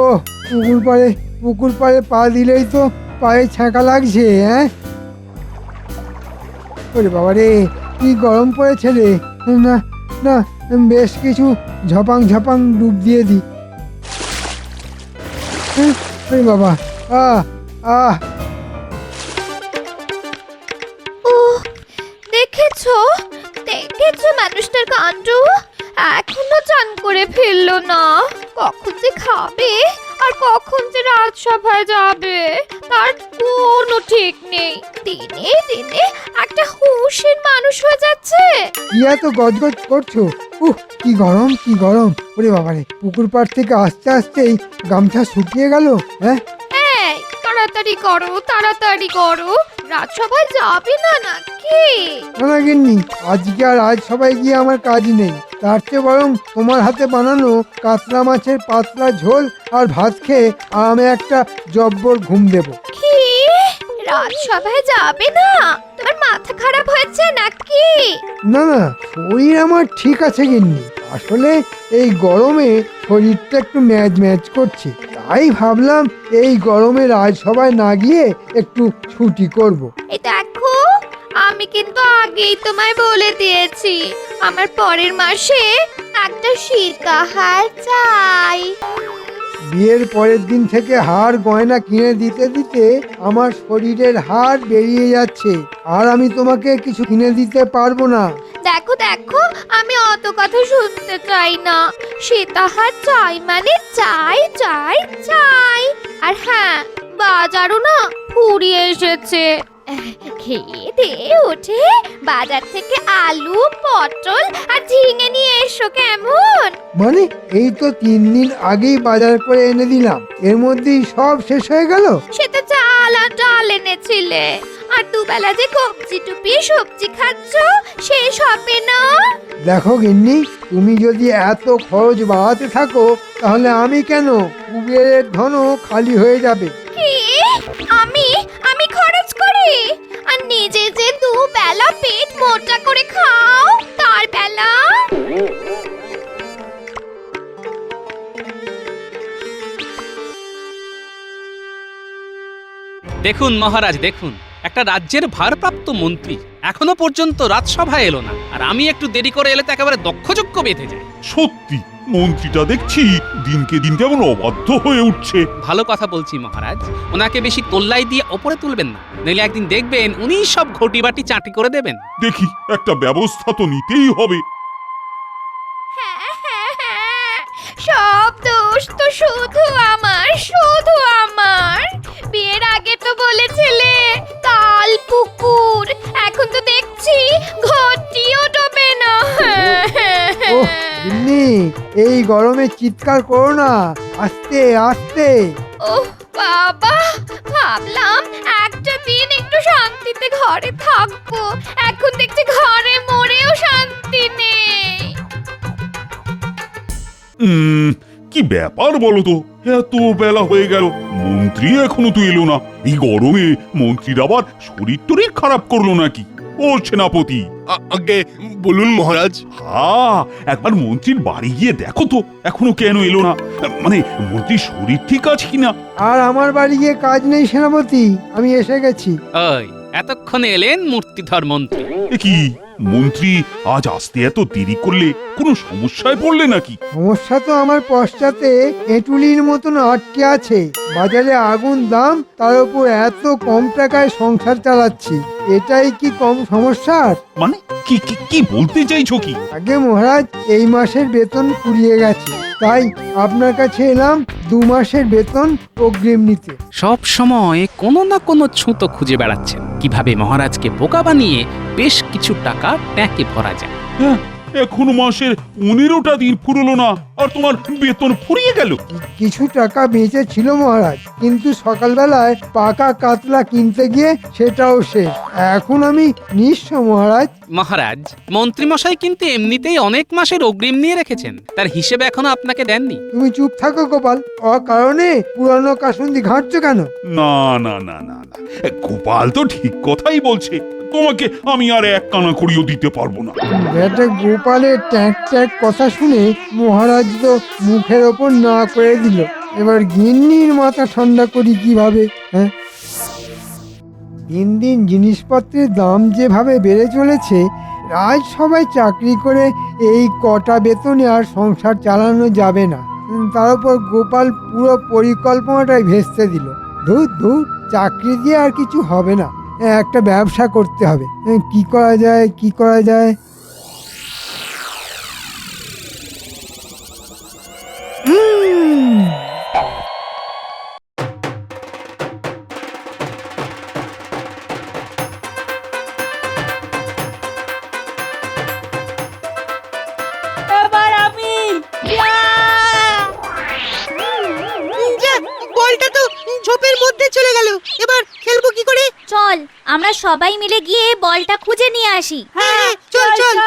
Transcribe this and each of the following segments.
ও পুকুর পাড়ে পা দিলেই তো পায়ে ছ্যাঁকা লাগছে। হ্যাঁ, ওরে বাবা রে, কি গরম পড়েছে রে। না না, বেশ কিছু ঝপাং ঝপাং ডুব দিয়ে দি। ওরে বাবা, আহ আহ ও, দেখেছো দেখেছো মানুষটার কাণ্ড, এখনো চান করে ফেললো না। কখন যে খাবে আর কখন যে রাজসভায় যাবে তার কোনো ঠিক নেই। দিনে দিনে একটা হুঁশের মানুষ হয়ে যাচ্ছে। কি এত গজগজ করছো? কি গরম, কি গরম। ওরে বাবা রে, পুকুর পাড় থেকে আস্তে আস্তেই গামছা শুকিয়ে গেল। হ্যাঁ, এই, তাড়াতাড়ি করো, রাজসভায় যাবে না নাকি? না গিন্নি, আজকে আর আজ সবাই গিয়ে আমার কাজ নেই। তার চেয়ে বরং তোমার হাতে বানানো কাতলা মাছের পাতলা ঝোল আর ভাত খেয়ে আরামে একটা জব্বর ঘুম দেব। কি, রাজসভায় যাবে না? তোমার মাথা খারাপ হয়েছে নাকি? না না, শরীর আমার ঠিক আছে গিন্নি। আসলে এই গরমে শরীরটা একটু ম্যাজ ম্যাজ করছে, তাই ভাবলাম এই গরমে রাজসভায় না গিয়ে একটু ছুটি করব। এই দেখো, আমি কিন্তু আগেই তোমায় বলে দিয়েছি আমার পরের মাসে একটা সীতাহার চাই। বিয়ের পরের দিন থেকে হার গয়না কিনে দিতে দিতে আমার শরীরের হাড় বেরিয়ে যাচ্ছে, আর আমি তোমাকে কিছু কিনে দিতে পারবো না। দেখো দেখো, আমি অত কথা শুনতে চাই না। সীতাহার চাই মানে চাই চাই চাই। আর হ্যাঁ, বাজারও না ফুরিয়ে এসেছে। খেয়ে দিয়ে উঠে বাজার থেকে আলু, পটল আর ঝিঙে নিয়ে এসো কেমন? মানে এই তো 3 দিন আগেই বাজার করে এনে দিলাম, এর মধ্যেই সব শেষ হয়ে গেল। সে তো চাল আর ডাল এনেছিলে, আর দুবেলা যে কবজি টুপি সবজি খাচ্ছ, শেষ হবে না? দেখো গিন্নি, তুমি যদি এত খরচ বাড়াতে থাকো তাহলে আমি কেন, কুবেরের ধনও খালি হয়ে যাবে। কি, আমি আমি খরচ করি? আর নিজে যে দুবেলা পেট মোটা করে খাও, তার বেলা? দেখুন মহারাজ, দেখুন, একটা রাজ্যের ভারপ্রাপ্ত মন্ত্রী এখনো পর্যন্ত রাজসভায় এলো না, আর আমি একটু দেরি করে এলে তো একেবারে দক্ষযজ্ঞ বেঁধে যায়। সত্যি মন্ত্রীটা দেখছি দিনকে দিন কেমন অবাধ্য হয়ে উঠছে। ভালো কথা বলছি মহারাজ, ওনাকে বেশি তোল্লাই দিয়ে ওপরে তুলবেন না, নইলে একদিন দেখবেন উনি সব ঘটি বাটি চাটি করে দেবেন। দেখি একটা ব্যবস্থা তো নিতেই হবে। হ্যাঁ, হ্যাঁ, হ্যাঁ, সব দোষ তো শুধু আমার, শুধু আমার। বিয়ের আগে তো বলেছিলে কাল পুকুর, এখন তো দেখছি ঘটিও ডোবে না। ওহ গিন্নি, এই গরমে চিৎকার করো না, আস্তে আস্তে। ওহ বাবা, ভাবলাম একটা দিন একটু শান্তিতে ঘরে থাকবো, এখন দেখছি ঘরে মরেও শান্তি নেই। কি ব্যাপার বলো তো, এত বেলা হয়ে গেল, মন্ত্রী এখনো তো এলো না। এই গরমে মন্ত্রীর আবার শরীর টরীর খারাপ করলো নাকি? ও সেনাপতি, আগে বলুন মহারাজ। হ্যাঁ, একবার মন্ত্রীর বাড়ি গিয়ে দেখো তো এখনো কেন এলো না। মানে মন্ত্রীর শরীর ঠিক আছে কিনা। আর আমার বাড়ি গিয়ে কাজ নেই সেনাপতি, আমি এসে গেছি। ওই এতক্ষণে এলেন মূর্তিধর মন্ত্রী। এ কি মন্ত্রী আজ আসতে এত দেরি করলে কোনো সমস্যায় পড়লে নাকি? সমস্যা তো আমার পশ্চাতে এঁটুলির মতন আটকে আছে। বাজারে আগুন দাম, তার উপর এত কম টাকায় সংসার চালাচ্ছি, এটাই কি কম সমস্যার? মানে কি কি কি বলতে চাইছো কি? আগে মহারাজ, এই মাসের বেতন ফুরিয়ে গেছে, তাই আপনার কাছে এলাম 2 মাসের বেতন অগ্রিম নিতে। সব সময় কোনো না কোনো ছুতো খুঁজে বেড়াচ্ছেন কিভাবে মহারাজকে বোকা বানিয়ে বেশ কিছু টাকা ট্যাঁকে ভরা যায়। হ্যাঁ, এখনো মাসের 15টা দিন ফুরলো না আর তোমার বেতন ফুরিয়ে গেল। কিছু টাকা বেঁচে ছিল মহারাজ, কিন্তু সকালবেলায় পাকা কাতলা কিনতে গিয়ে সেটাও শেষ। এখন আমি নিঃস্ব মহারাজ। মহারাজ, মন্ত্রীমশাই কিন্তু এমনিতেই অনেক মাসের অগ্রিম নিয়ে রেখেছেন, তার হিসেবে এখনো আপনাকে দেননি। তুমি চুপ থাকো গোপাল, অকারণে পুরানো কাসুন্দি ঘাঁটছো কেন? না না না না না, গোপাল তো ঠিক কথাই বলছে, তোমাকে আমি আর এক কানা করিও দিতে পারবো না। বেটা গোপালের ট্যাঁক ট্যাঁক কথা শুনে মহারাজ তো মুখের ওপর না করে দিল। এবার গিন্নির মাথা ঠান্ডা করি কিভাবে? হ্যাঁ, দিন দিন জিনিসপত্রের দাম যেভাবে বেড়ে চলেছে, রাজসভায় চাকরি করে এই কটা বেতনে আর সংসার চালানো যাবে না। তার উপর গোপাল পুরো পরিকল্পনাটাই ভেস্তে দিল। ধুর ধুর, চাকরি দিয়ে আর কিছু হবে না, একটা ব্যবসা করতে হবে। কি করা যায়, কি করা যায়? এবার আমি বলটা তো ঝোপের মধ্যে চলে গেল, এবার খেলবো কি করে? চল আমরা সবাই মিলে গিয়ে বলটা খুঁজে নিয়ে আসি। হ্যাঁ চল চল।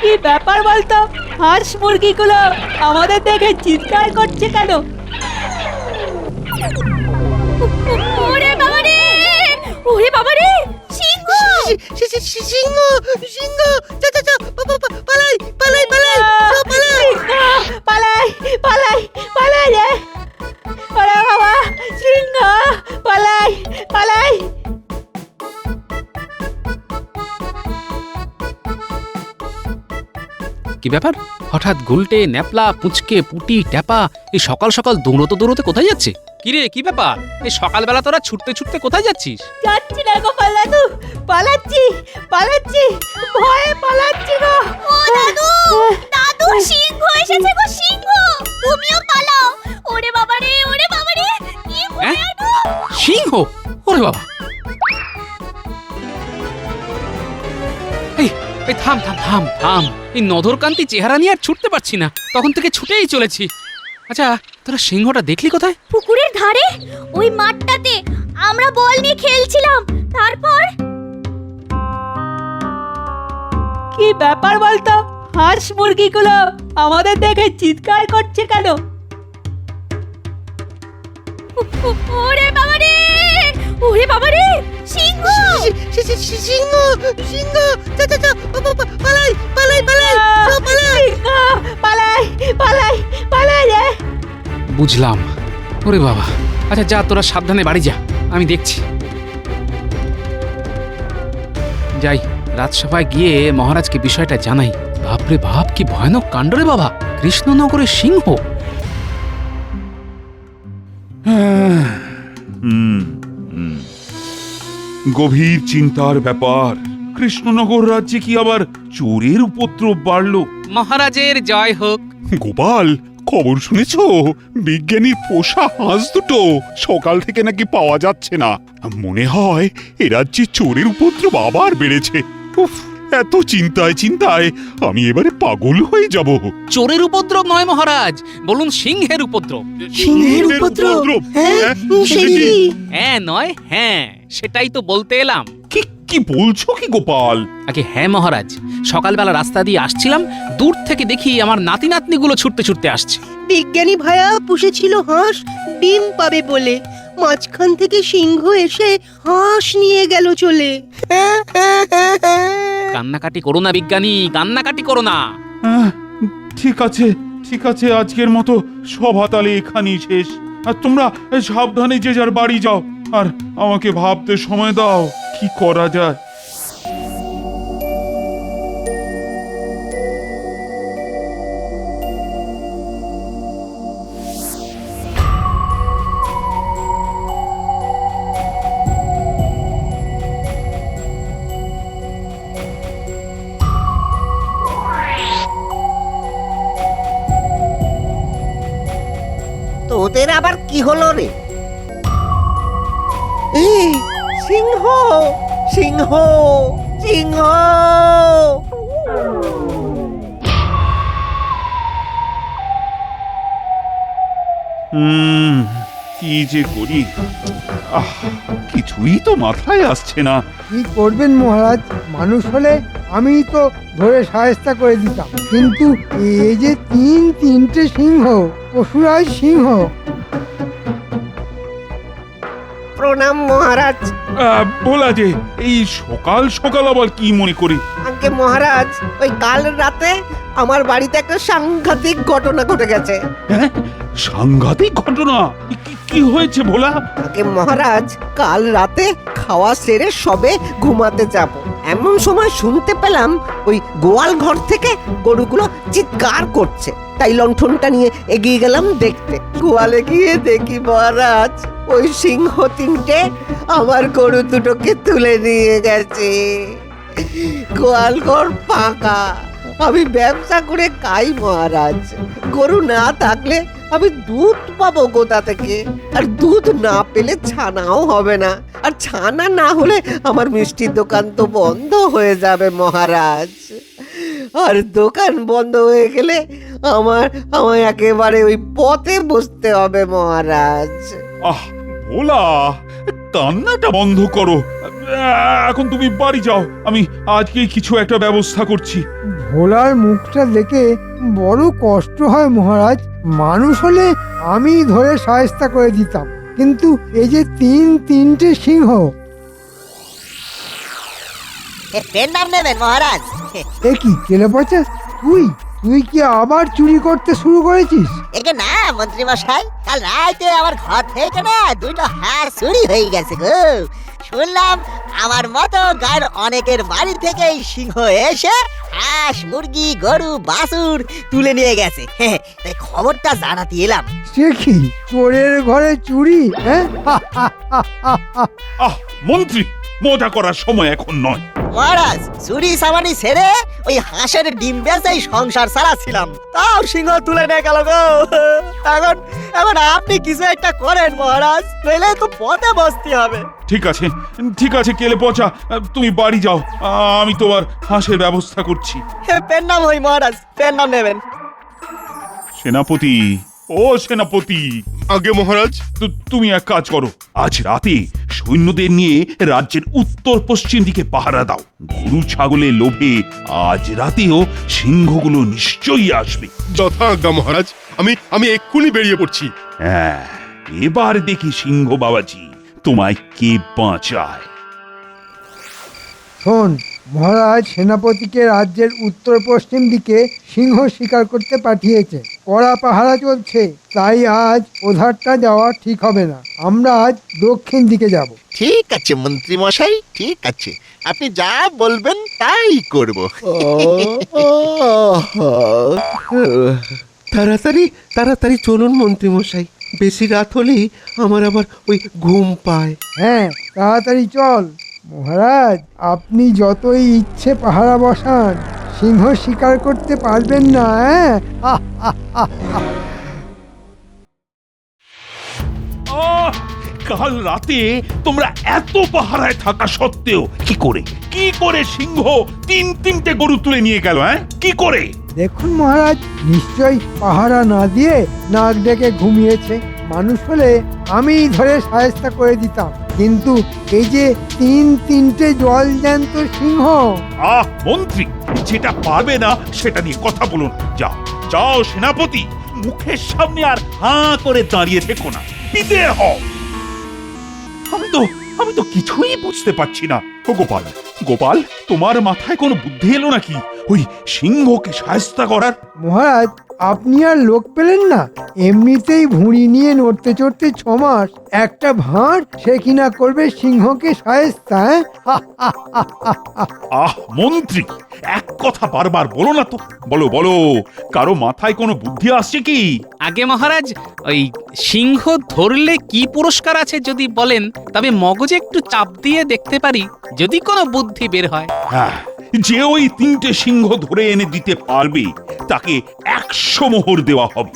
কি ব্যাপার বলতো? হাঁস মুরগিগুলো আমাদের দেখে চিৎকার করছে কেন? ওরে বাবা রে, ওরে বাবা রে, সিংহ! সিংহ সিংহ, চা চা চা, পালাই পালাই পালাই, চল পালাই। পালাই পালাই পালাই রে! ওরে বাবা, সিংহ! পালাই পালাই! কি ব্যাপার? হঠাৎ গুলটে, ন্যাপলা, পুচকে, পুটি, ট্যাপা এই সকাল সকাল দৌড়তে দৌড়তে কোথায় যাচ্ছে? কি রে, কি ব্যাপার? এই সকালবেলা তোরা ছুটতে ছুটতে কোথায় যাচ্ছিস? যাচ্ছি না গোপাল দাদু, পালাচ্ছি পালাচ্ছি, ভয়ে পালাচ্ছি গো! ও দাদু, দাদু, সিংহ এসেছে গো, সিংহ! তুমিও পালাও! ওরে বাবা রে, ওরে বাবা রে, কি ভয়ানক! সিংহ? ওরে বাবা! এই এই থাম থাম থাম থাম! এই নধরকান্তি চেহারা নিয়ে আর ছুটতে পারছি না, তখন থেকে ছুটেই চলেছি। আচ্ছা, তোরা সিংহটা দেখলি কোথায়? পুকুরের ধারে, ওই মাঠটাতে আমরা বল নিয়ে খেলছিলাম। তারপর কি ব্যাপার বলতো? হাঁস মুরগিগুলো আমাদের দেখে চিৎকার করছে কেন? ওরে বাবা রে, ওরে বাবা রে, সিংহ! সিংহ সিংহ, চা চা চা, পালাই পালাই পালাই, চল পালাই। সিংহ! পালাই পালাই পালাই রে! বুঝলাম। ওরে বাবা! আচ্ছা যা, তোরা সাবধানে বাড়ি যা, আমি দেখছি। যাই, রাজসভায় গিয়ে মহারাজকে বিষয়টা জানাই। বাপরে বাপ, কি ভয়ানক কাণ্ড রে বাবা! কৃষ্ণনগরের সিংহ! গভীর চিন্তার ব্যাপার। কৃষ্ণনগর রাজ্যে কি আবার চোরের উপদ্রব বাড়লো? মহারাজের জয় হোক। গোপাল, খবর শুনেছ? বিজ্ঞানীর পোষা হাঁস দুটো সকাল থেকে নাকি পাওয়া যাচ্ছে না। মনে হয় এ রাজ্যে চোরের উপদ্রব আবার বেড়েছে। উফ, এত চিন্তায় চিন্তায় আমি এবারে পাগল হয়ে যাব। চোরের উপদ্রব নয় মহারাজ, বলুন সিংহের উপদ্রব। সিংহের উপদ্রব? হ্যাঁ, সে কি? হ্যাঁ নয় হ্যাঁ, সেটাই তো বলতে এলাম। কি কি বলছো কি গোপাল? আগে হ্যাঁ মহারাজ, সকালবেলা রাস্তা দিয়ে আসছিলাম, দূর থেকে দেখি আমার নাতি নাতনিগুলো ছুটতে ছুটতে আসছে। বিজ্ঞানী ভায়া পুষেছিল হাঁস ডিম পাবে বলে, মাঝখান থেকে সিংহ এসে হাঁস নিয়ে গেল চলে। কান্নাকাটি করো না বিজ্ঞানী, কান্নাকাটি করো না। ঠিক আছে ঠিক আছে, আজকের মতো সভা তাহলে এখানেই শেষ। আর তোমরা সাবধানে যে যার বাড়ি যাও, আর আমাকে ভাবতে সময় দাও কি করা যায়। তোদের আবার কি হলো রে? সিংহ সিংহ সিংহ! কি যে করি, কিছুই তো মাথায় আসছে না। কি করবেন মহারাজ? মানুষ হলে আমি তো ধরে সাহেস্তা করে দিতাম, কিন্তু এই যে তিনটে সিংহ, পশুরাজ সিংহ। প্রণাম মহারাজ। বলা যে এই সকাল সকাল আবার কি মনে করে? আগে মহারাজ, ওই কাল রাতে আমার বাড়িতে একটা সাংঘাতিক ঘটনা ঘটে গেছে। হ্যাঁ, সাংঘাতিক ঘটনা। কি হয়েছে ভোলা? আগে মহারাজ, কাল রাতে খাওয়া সেরে সবে ঘুমাতে যাব, এমন সময় শুনতে পেলাম ওই গোয়াল ঘর থেকে গরুগুলো চিৎকার করছে। তাই লণ্ঠনটা নিয়ে এগিয়ে গেলাম দেখতে। গোয়ালে গিয়ে দেখি মহারাজ, ওই সিংহ তিনটে আমার গরু দুটোকে তুলে নিয়ে গেছে। গোয়াল ঘর ফাঁকা। আমি ব্যবসা করে খাই মহারাজ, গরু না থাকলে আমি দুধ পাবো কোথা থেকে? আর দুধ না পেলে ছানাও হবে না, আর ছানা না হলে আমার মিষ্টির দোকান তো বন্ধ হয়ে যাবে মহারাজ। আর দোকান বন্ধ হয়ে গেলে আমায় একেবারে ওই পথে বসতে হবে মহারাজ। আহ ভোলা, কান্নাটা বন্ধ করো। এখন তুমি বাড়ি যাও, আমি আজকে কিছু একটা ব্যবস্থা করছি। ভোলার মুখটা দেখে বড় কষ্ট হয় মহারাজ। মানুষ হলে আমি ধরে সায়স্তা করে দিতাম, কিন্তু এই যে তিনটে সিংহ। পেন নাম নেবেন মহারাজ? এ কি কেলে পচা, তুই কি আবার চুরি করতে শুরু করেছিস? একে না মন্ত্রী মশাই, কাল রাতে আমার ঘর থেকে না দুটো হাঁস চুরি হয়ে গেছে গো। শুনলাম আমার মতো গায়ের অনেকের বাড়ি থেকে এই সিংহ এসে হাঁস, মুরগি, গরু, বাছুর তুলে নিয়ে গেছে। তাই খবরটা জানাতে এলাম। সে কি চোরের ঘরে চুরি? হ্যাঁ, আহ মন্ত্রী, মজা করার সময় এখন নয়। মহারাজ, চুরি সামানি ছেড়ে ওই হাঁসের ডিম বেচেই সংসার চালাচ্ছিলাম, তাও সিংহ তুলে নিয়ে গেল গো। এখন আপনি কিছু একটা করেন মহারাজ, নইলে তো পথে বসতে হবে। ঠিক আছে কেলে পচা, তুমি বাড়ি যাও, আমি তোমার হাঁসের ব্যবস্থা করছি। পেন নাম হই মহারাজ, পেন নাম নেবেন? সেনাপতি, ও সেনাপতি। আগে মহারাজ। তুমি এক কাজ করো, আজ রাতে সৈন্যদের নিয়ে রাজ্যের উত্তর পশ্চিম দিকে পাহারা দাও। গরু ছাগলের লোভে আজ রাতেও সিংহগুলো নিশ্চয়ই আসবে। যথাজ্ঞা মহারাজ, আমি এক্ষুনি বেরিয়ে পড়ছি। হ্যাঁ, এবার দেখি সিংহ বাবাজি তোমায় কে বাঁচায়। শোন মহারাজ, সেনাপতিকে রাজ্যের উত্তর পশ্চিম দিকে সিংহ শিকার করতে পাঠিয়েছে। কড়া পাহারা চলছে, তাই আজ ওধারটা যাওয়া ঠিক হবে না। আমরা আজ দক্ষিণ দিকে যাব। ঠিক আছে মন্ত্রী মশাই, ঠিক আছে, আপনি যা বলবেন তাই করব। তাড়াতাড়ি চলুন মন্ত্রী মশাই, বেশি রাত হলেই আমার আবার ওই ঘুম পায়। হ্যাঁ, তাড়াতাড়ি চল। মহারাজ, আপনি যতই ইচ্ছে পাহারা বসান, সিংহ শিকার করতে পারবেন না। হ্যাঁ, কাল রাতে তোমরা এত পাহারায় থাকা সত্ত্বেও কি করে সিংহ তিনটে গরু তুলে নিয়ে গেল? হ্যাঁ, কি করে? দেখুন মহারাজ, নিশ্চয়ই পাহারা না দিয়ে নাক ডেকে ঘুমিয়েছে। মানুষ হলে আমি ধরে সায়স্তা করে দিতাম, কিন্তু এই যে তিনটে জল জ্যান্ত সিংহ। মন্ত্রী, যেটা পারবে না সেটা নিয়ে কথা বলুন। যাও সেনাপতি, মুখের সামনে আর হাঁ করে দাঁড়িয়ে থেকো না, পিতে হও। আমি তো কিছুই বুঝতে পারছি না। ও গোপাল, তোমার মাথায় কোনো বুদ্ধি এলো নাকি ওই সিংহকে সায়স্তা করার? মহারাজ, আপনি আর লোক পেলেন না? এমনিতেই ভুঁড়ি নিয়ে নড়তে চড়তে 6 মাস, একটা ভাঁড় সে কিনা করবে সিংহকে সায়স্তা? মন্ত্রী, এক কথা বারবার বলো না তো। বলো, কারো মাথায় কোনো বুদ্ধি আসছে কি? আগে মহারাজ, ওই সিংহ ধরলে কি পুরস্কার আছে যদি বলেন, তবে মগজে একটু চাপ দিয়ে দেখতে পারি, যদি কোনো বুদ্ধি বের হয়। হ্যাঁ, যে ওই 3টে সিংহ ধরে এনে দিতে পারবে তাকে 100 মোহর দেওয়া হবে।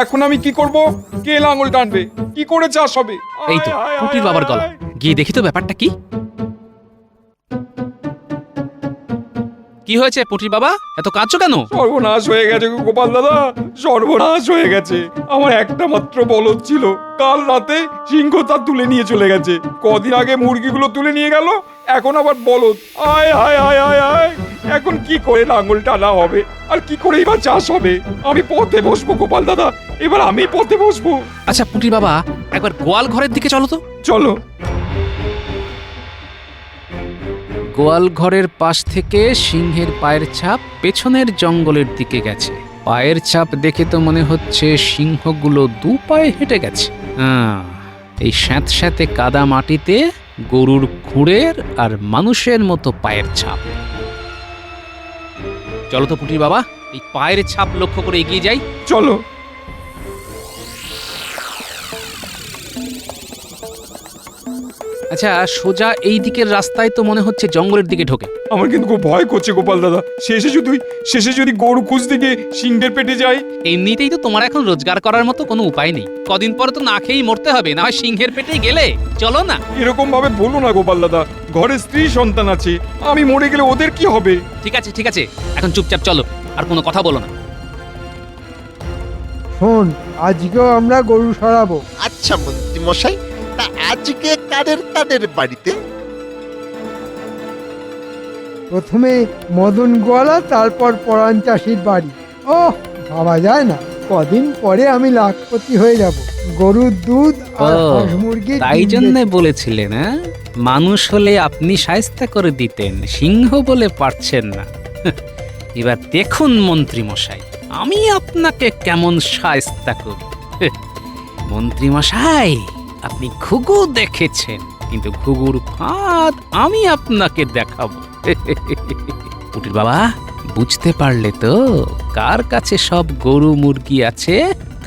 এখন আমি কি করব? কে লাঙল টানবে? কি করে চাষ হবে? এই তো পুটির বাবার গলা, গিয়ে দেখি তো ব্যাপারটা কি। কি হয়েছে পুটির বাবা, এত কাঁদছো কেন? সর্বনাশ হয়ে গেছে গোপাল দাদা, সর্বনাশ হয়ে গেছে। আমার একটা মাত্র বলদ ছিল, কাল রাতে সিংহ তা তুলে নিয়ে চলে গেছে। কদিন আগে মুরগিগুলো তুলে নিয়ে গেল, এখন আবার বলদ। আয় এখন কি করে লাঙল টানা হবে আর কি করে এবার চাষ হবে? আমি পথে বসবো গোপাল দাদা, এবার আমি পথে বসবো। আচ্ছা পুটির বাবা, একবার গোয়াল ঘরের দিকে চলো তো। চলো। গোয়াল ঘরের পাশ থেকে সিংহের পায়ের ছাপ পেছনের জঙ্গলের দিকে গেছে। পায়ের ছাপ দেখে তো মনে হচ্ছে সিংহগুলো দু পায়ে হেঁটে গেছে। এই স্যাঁতস্যাঁতে কাদা মাটিতে গরুর খুঁড়ের আর মানুষের মতো পায়ের ছাপ। চলো তো পুটির বাবা, এই পায়ের ছাপ লক্ষ্য করে এগিয়ে যাই। চলো। আচ্ছা, সোজা এই দিকের রাস্তায় তো মনে হচ্ছে জঙ্গলের দিকে ঢোকে। আমার কিন্তু খুব ভয় করছে গোপাল দাদা, শেষে যদি গরু খুঁজতে গিয়ে সিংহের পেটে যাই। এমনিতেই তো তোমার এখন রোজগার করার মতো কোনো উপায় নেই, কদিন পরে তো না খেয়েই মরতে হবে, না হয় সিংহের পেটে গেলে। চলো না। এরকম ভাবে বলো না গোপাল দাদা, ঘরে স্ত্রী সন্তান আছে, আমি মরে গেলে ওদের কি হবে? ঠিক আছে ঠিক আছে, এখন চুপচাপ চলো, আর কোনো কথা বলো না। শোন, আজকেও আমরা গরু সরাবো। আচ্ছা মন্ত্রী মশাই, তা আজকে কাদের কাদের বাড়িতে? প্রথমে মদন গোয়ালা, তারপর পরাণ চাষির বাড়ি। ও ভাবা যায় না, কদিন পরে আমি লাখপতি হয়ে যাব। গরুর দুধ আর হাঁস মুরগির তাই ডিম জন্য বেচে। বলেছিলেন, হ্যাঁ? মানুষ হলে আপনি শায়েস্তা করে দিতেন, সিংহ বলে পারছেন না। এবার দেখুন মন্ত্রী মশাই, আমি আপনাকে কেমন শায়েস্তা করি। মন্ত্রী মশাই, আপনি ঘুঘু দেখেছেন, কিন্তু ঘুঘুর ফাঁদ আমি আপনাকে দেখাবো। পুটির বাবা, বুঝতে পারলে তো কার কাছে সব গরু মুরগি আছে?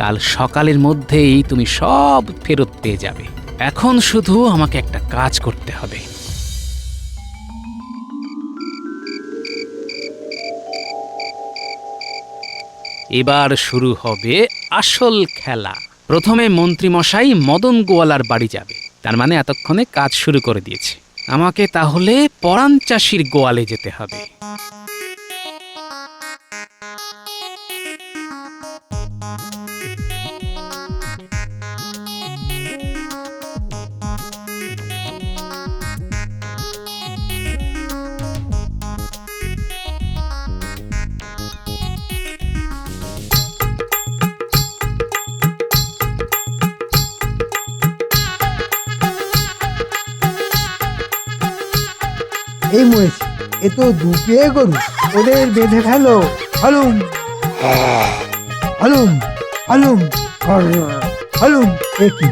কাল সকালের মধ্যেই তুমি সব ফেরত পেয়ে যাবে। এখন শুধু আমাকে একটা কাজ করতে হবে। এবার শুরু হবে আসল খেলা। প্রথমে মন্ত্রী মশাই মদন গোয়ালার বাড়ি যাবে, তার মানে এতক্ষণে কাজ শুরু করে দিয়েছে। আমাকে তাহলে পরাণ চাষির গোয়ালে যেতে হবে। এই মরেছে, এ তো দুপিয়ে গরু, ওদের বেঁধে ফেলো। হালুম হালুম হালুম হালুম। এ কি,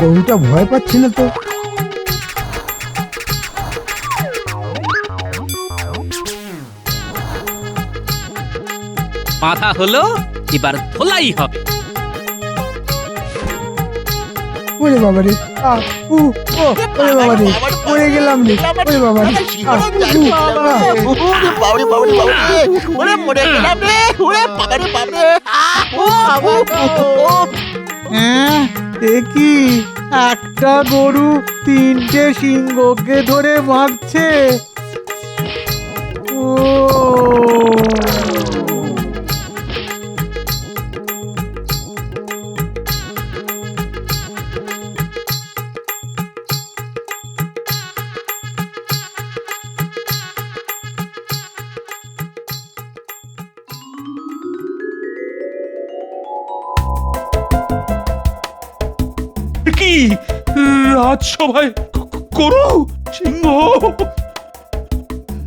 গরুটা ভয় পাচ্ছে না তো? বাঁধা হলো, এবার ধোলাই হবে। ওরে বাবা রে, ও ওরে বাবা রে, পড়ে গেলাম রে, ওরে বাবা রে, বাবরে বাবরে বাবরে, ওরে মরে গেলাম রে, ওরে বাবারে বাবরে। হ্যাঁ, এ কি, একটা গরু তিনটে সিংহকে ধরে মারছে। ও কি রাজসভায় করু সিংহ?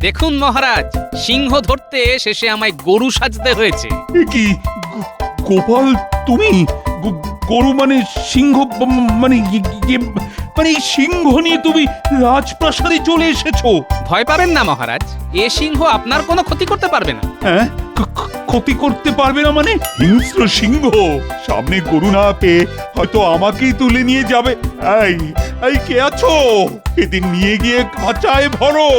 দেখুন মহারাজ, সিংহ ধরতে শেষে আমায় গরু সাজতে হয়েছে। এ কি গোপাল, তুমি গরু মানে সিংহ, মানে মানে সিংহ নিয়ে তুমি রাজপ্রাসাদে চলে এসেছো? ভয় পাবেন না মহারাজ, এ সিংহ আপনার কোনো ক্ষতি করতে পারবে না। হ্যাঁ, ক্ষতি করতে পারবে না মানে? হিংস্র সিংহ সামনে গরু না পেয়ে হয়তো আমাকেই তুলে নিয়ে যাবে। এই এই কে আছো? এদিন নিয়ে গিয়ে খাঁচায় ভরো।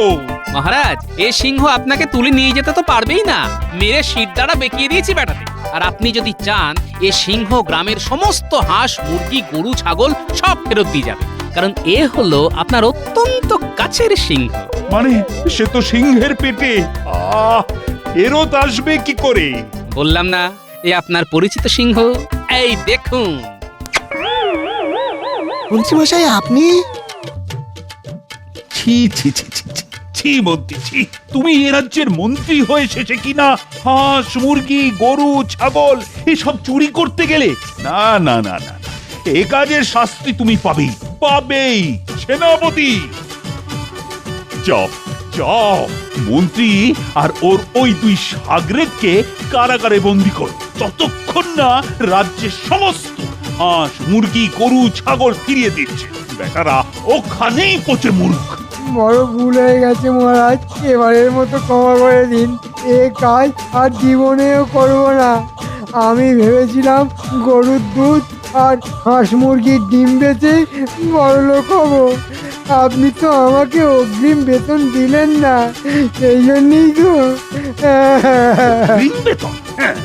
মহারাজ, এ সিংহ আপনাকে তুলে নিয়ে যেতে তো পারবেই না, মেরে শির দ্বারা বেঁকিয়ে দিয়েছি বেটাতে। আর আপনি যদি চান, এ সিংহ গ্রামের সমস্ত হাঁস মুরগি গরু ছাগল সব ফেরত দিয়ে যাবে, কারণ এ হলো আপনার অত্যন্ত কাছের সিংহ। মানে সে তো সিংহের পেটে, ফেরত আসবে কি করে? বললাম না, এ আপনার পরিচিত সিংহ। এই দেখুন। মন্ত্রী মশাই, আপনি? ছি ছি ছি ছি ছি, ছি মন্ত্রী ছি, তুমি এ রাজ্যের মন্ত্রী হয়ে শেষে কিনা হাঁস মুরগি গরু ছাগল এসব চুরি করতে গেলে না না না না না। এ কাজের শাস্তি তুমি পাবেই পাবেই সেনাপতি। যাও যাও, মন্ত্রী আর ওর ওই দুই সাগরেদকে কারাগারে বন্দি করো, ততক্ষণ না রাজ্যের সমস্ত হাঁস মুরগি গরু ছাগল ফিরিয়ে দিচ্ছে। বেটারা ওখানেই পচে মূর্খ। বড় ভুল হয়ে গেছে মহারাজ, এবারের মতো ক্ষমা করে দিন। এ কাজ আর জীবনেও করব না। আমি ভেবেছিলাম গরুর দুধ আর হাঁস মুরগির ডিম বেচে বড়লোক হব। আপনি তো আমাকে অগ্রিম বেতন দিলেন না, সেই জন্যই তো। অগ্রিম বেতন? হ্যাঁ,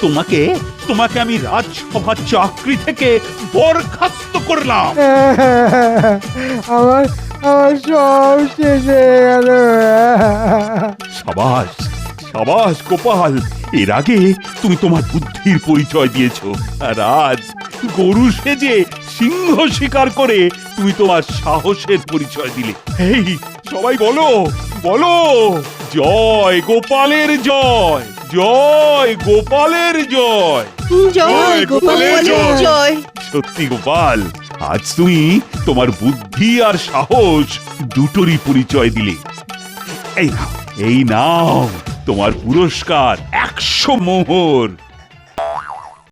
তোমাকে তোমাকে আমি রাজসভার চাকরি থেকে বরখাস্ত করলাম। আমার আমার সব শেষ হয়ে গেল। সাবাস সাবাস গোপাল, এর আগে তুমি তোমার বুদ্ধির পরিচয় দিয়েছো, আর আজ গরু সেজে সিংহ শিকার করে তুমি তোমার সাহসের পরিচয় দিলে। এই সবাই বলো বলো, জয় গোপালের জয়, জয় গোপালের জয়, জয় গোপালের জয়। সত্যি গোপাল, আজ তুমি তোমার বুদ্ধি আর সাহস দুটোরই পরিচয় দিলে। এই নাও তোমার পুরস্কার 100 মোহর।